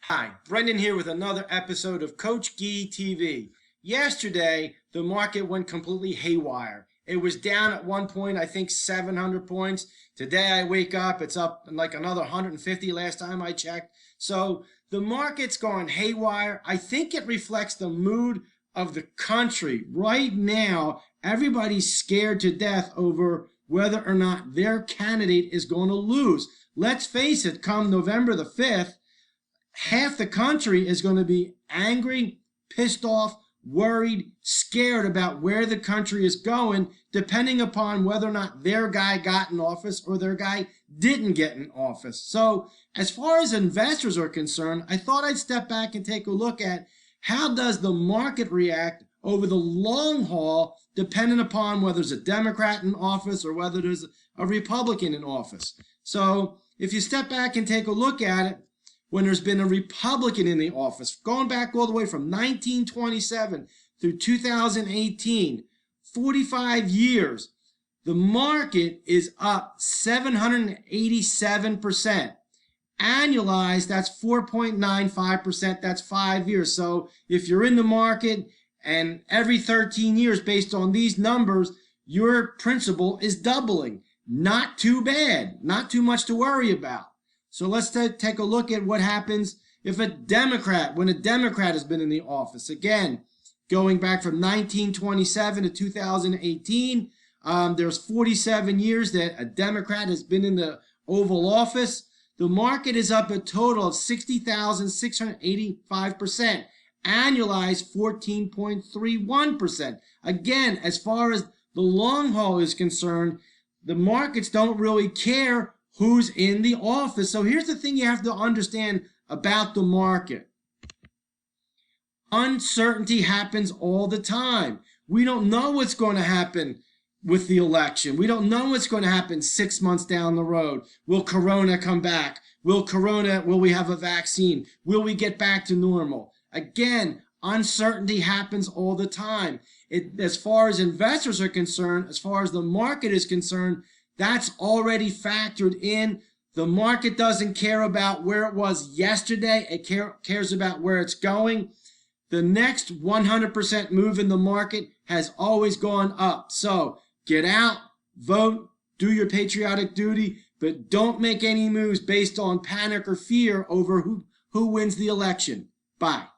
Hi, Brendan here with another episode of Coach Gee TV. Yesterday, the market went completely haywire. It was down at one point, I think 700 points. Today I wake up, it's up like another 150 last time I checked. So the market's gone haywire. I think it reflects the mood of the country. Right now, everybody's scared to death over whether or not their candidate is going to lose. Let's face it, come November the 5th, half the country is going to be angry, pissed off, worried, scared about where the country is going, depending upon whether or not their guy got in office or their guy didn't get in office. So as far as investors are concerned, I thought I'd step back and take a look at how does the market react over the long haul, depending upon whether there's a Democrat in office or whether there's a Republican in office. So if you step back and take a look at it, when there's been a Republican in the office, going back all the way from 1927 through 2018, 45 years, the market is up 787%. Annualized, that's 4.95%. That's 5 years. So if you're in the market and every 13 years, based on these numbers, your principal is doubling. Not too bad. Not too much to worry about. So let's take a look at what happens if when a Democrat has been in the office. Again, going back from 1927 to 2018, there's 47 years that a Democrat has been in the Oval Office. The market is up a total of 60,685%. Annualized 14.31%. Again, as far as the long haul is concerned, the markets don't really care who's in the office. So here's the thing you have to understand about the market. Uncertainty happens all the time. We don't know what's going to happen with the election. We don't know what's going to happen 6 months down the road. Will Corona come back? Will we have a vaccine? Will we get back to normal? Again, uncertainty happens all the time. As far as investors are concerned, as far as the market is concerned, that's already factored in. The market doesn't care about where it was yesterday. It cares about where it's going. The next 100% move in the market has always gone up. So get out, vote, do your patriotic duty, but don't make any moves based on panic or fear over who wins the election. Bye.